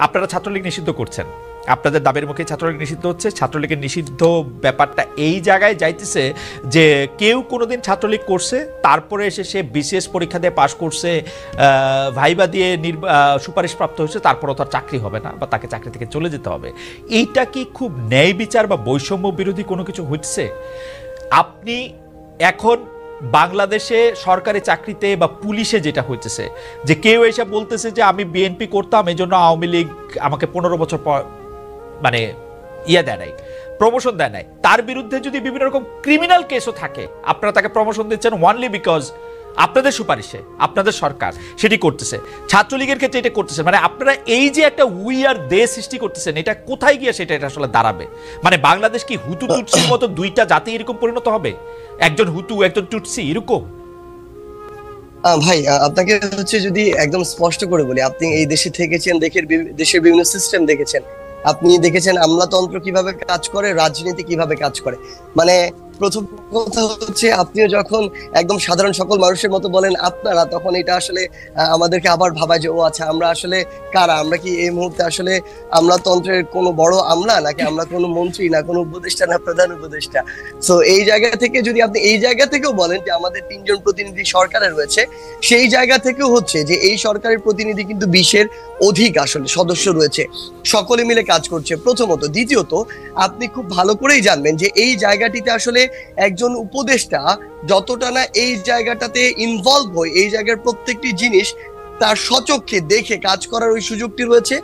আপনারা ছাত্রলীগ নিষিদ্ধ করছেন, আপনাদের দাবির মুখে ছাত্রলীগ নিষিদ্ধ হচ্ছে। ছাত্রলীগের নিষিদ্ধ ব্যাপারটা এই জায়গায় যাইতেছে যে কেউ কোনোদিন ছাত্রলীগ করছে, তারপরে এসে সে বিশেষ পরীক্ষা দিয়ে পাশ করছে, ভাইবা দিয়ে সুপারিশপ্রাপ্ত হয়েছে, তারপরও তার চাকরি হবে না বা তাকে চাকরি থেকে চলে যেতে হবে। এইটা কি খুব ন্যায় বিচার বা বৈষম্য বিরোধী কোনো কিছু হচ্ছে? আপনি এখন বাংলাদেশে সরকারি চাকরিতে বা পুলিশে যেটা হইতেছে যে কেউ এসে বলতেছে যে আমি বিএনপি করতাম, এই জন্য আওয়ামী লীগ আমাকে 15 বছর পর মানে দেয় নাই, প্রমোশন দেয় নাই, তার বিরুদ্ধে যদি বিভিন্ন রকম ক্রিমিনাল কেসও থাকে, আপনারা তাকে প্রমোশন দিচ্ছেন ওয়ানলি বিকজ আপনাদের সুপারিশে আপনাদের সরকার সেটি করতেছে। ছাত্রলীগের ক্ষেত্রে এটা করতেছে। মানে আপনারা এই যে একটা উইয়ার দেশ সৃষ্টি করতেছেন, এটা কোথায় গিয়ে সেটা এটা আসলে দাঁড়াবে? মানে বাংলাদেশ কি হুতু টুটসির মতো দুইটা জাতি এরকম পরিণত হবে? একজন হুতু একজন টুটসি এরকম? ভাই, আপনাকে হচ্ছে যদি একদম স্পষ্ট করে বলি, আপনি এই দেশে থেকেছেন, দেশের বিভিন্ন সিস্টেম দেখেছেন, আপনি দেখেছেন আমলাতন্ত্র কিভাবে কাজ করে, রাজনীতি কিভাবে কাজ করে। মানে প্রথম কথা হচ্ছে, আপনিও যখন একদম সাধারণ সকল মানুষের মতো বলেন আপনারা, তখন এটা আসলে আমাদেরকে আবার ভাবায় যে ও আচ্ছা, আমরা আসলে কারা? আমরা কি এই মুহূর্তে আসলে আমলাতন্ত্রের কোনো বড় আমলা, নাকি আমরা কোনো মন্ত্রী, না কোনো উপদেষ্টা, না প্রধান উপদেষ্টা? সো এই জায়গা থেকে যদি আপনি এই জায়গা থেকেও বলেন যে আমাদের 3জন প্রতিনিধি সরকারে রয়েছে, সেই জায়গা থেকেও হচ্ছে যে এই সরকারের প্রতিনিধি কিন্তু 20-এর অধিক আসলে সদস্য রয়েছে, সকলে মিলে কাজ করছে প্রথমত। দ্বিতীয়ত, আপনি খুব ভালো করেই জানবেন যে এই জায়গাটিতে আসলে একজন উপদেষ্টা যতটা না এই জায়গাটাতে ইনভলভ হয়, এই জায়গার প্রত্যেকটি জিনিস তার স্বচক্ষে দেখে কাজ করার ওই সুযোগটি রয়েছে,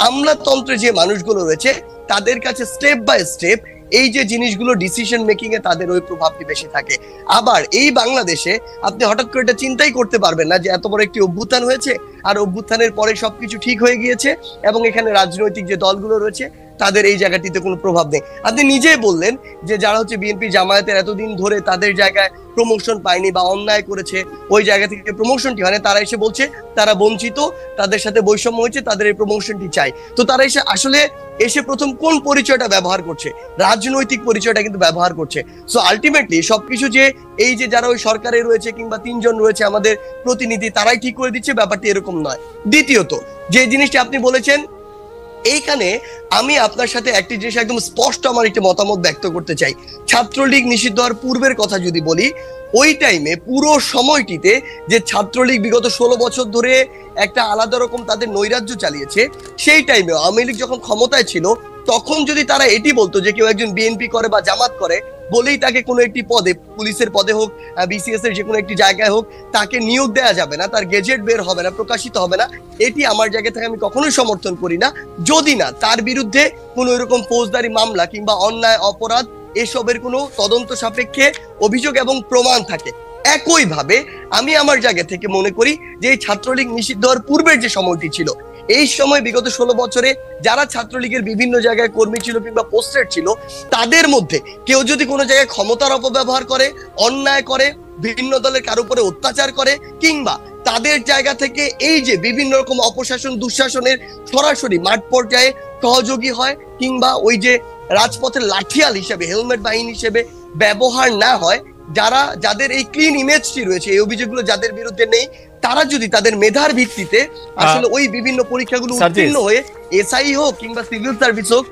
আমলাতন্ত্রে যে মানুষগুলো রয়েছে তাদের কাছে স্টেপ বাই স্টেপ এই যে জিনিসগুলো ডিসিশন মেকিং এ তাদের ওই প্রভাবটি বেশি থাকে। আবার এই বাংলাদেশে আপনি হঠাৎ করে এটা চিন্তাই করতে পারবেন না যে এত বড় একটি অভ্যুত্থান হয়েছে, আর অভ্যুত্থানের পরে সবকিছু ঠিক হয়ে গিয়েছে এবং এখানে রাজনৈতিক যে দলগুলো রয়েছে তাদের এই জায়গাটিতে কোনো প্রভাব নেই। আপনি নিজেই বললেন যে যারা হচ্ছে বিএনপি জামায়াতের এতদিন ধরে তাদের জায়গায় প্রমোশন পায়নি বা অন্যায় করেছে, ওই জায়গা থেকে প্রমোশনটি হয় না, তারা এসে বলছে তারা বঞ্চিত, তাদের সাথে বৈষম্য হয়েছে, তাদের এই প্রমোশনটি চাই। তো তারা এসে প্রথম কোন পরিচয়টা ব্যবহার করছে? রাজনৈতিক পরিচয়টা কিন্তু ব্যবহার করছে। সো আলটিমেটলি সবকিছু যে এই যে যারা ওই সরকারে রয়েছে কিংবা 3জন রয়েছে আমাদের প্রতিনিধি, তারাই ঠিক করে দিচ্ছে, ব্যাপারটি এরকম নয়। দ্বিতীয়ত, যে জিনিসটি আপনি বলেছেন, এইখানে আমি আপনার সাথে একটি জিনিস একদম স্পষ্ট আমার একটি মতামত ব্যক্ত করতে চাই। ছাত্রলীগ নিষিদ্ধ হওয়ার পূর্বের কথা যদি বলি, ওই টাইমে পুরো সময়টিতে যে ছাত্রলীগ বিগত 16 বছর ধরে একটা আলাদা রকম তাদের নৈরাজ্য চালিয়েছে, সেই টাইমে আওয়ামী লীগ যখন ক্ষমতায় ছিল, তখন যদি তারা এটি বলতো যে কেউ একজন বিএনপি করে বা জামাত করে বলেই তাকে কোনো একটি পদে, পুলিশের পদে হোক, বিসিএস এর যে কোনো একটি জায়গায় হোক, তাকে নিয়োগ দেওয়া যাবে না, তার গেজেট বের হবে না, প্রকাশিত হবে না, এটি আমার জায়গা থেকে আমি কখনোই সমর্থন করি না, যদি না তার বিরুদ্ধে কোনো এরকম ফৌজদারি মামলা কিংবা অন্যায় অপরাধ এসবের কোনো তদন্ত সাপেক্ষে অভিযোগ এবং প্রমাণ থাকে। একইভাবে আমি আমার জায়গা থেকে মনে করি যে এই ছাত্রলীগ নিষিদ্ধ হওয়ার পূর্বের যে সময়টি ছিল, এই সময় বিগত 16 বছরে যারা ছাত্রলীগের বিভিন্ন জায়গায় কর্মী ছিল কিংবা পোস্টেড ছিল, তাদের মধ্যে কেউ যদি কোনো জায়গায় ক্ষমতার অপব্যবহার করে, অন্যায় করে, বিভিন্ন দলের কারো উপরে অত্যাচার করে, কিংবা তাদের জায়গা থেকে এই যে বিভিন্ন রকম অপশাসন দুঃশাসনের সরাসরি মাঠ পর্যায়ে সহযোগী হয়, কিংবা ওই যে রাজপথের লাঠিয়াল হিসেবে, হেলমেট বাহিনী হিসেবে ব্যবহার না হয়, যাদের এই ক্লিন ইমেজটি রয়েছে, এই অভিযোগগুলো যাদের বিরুদ্ধে নেই, তারা যদি তাদের মেধার ভিত্তিতে আসলে ওই বিভিন্ন পরীক্ষাগুলো উত্তীর্ণ হয়ে এসআই হোক কিংবা সিভিল সার্ভিস হোক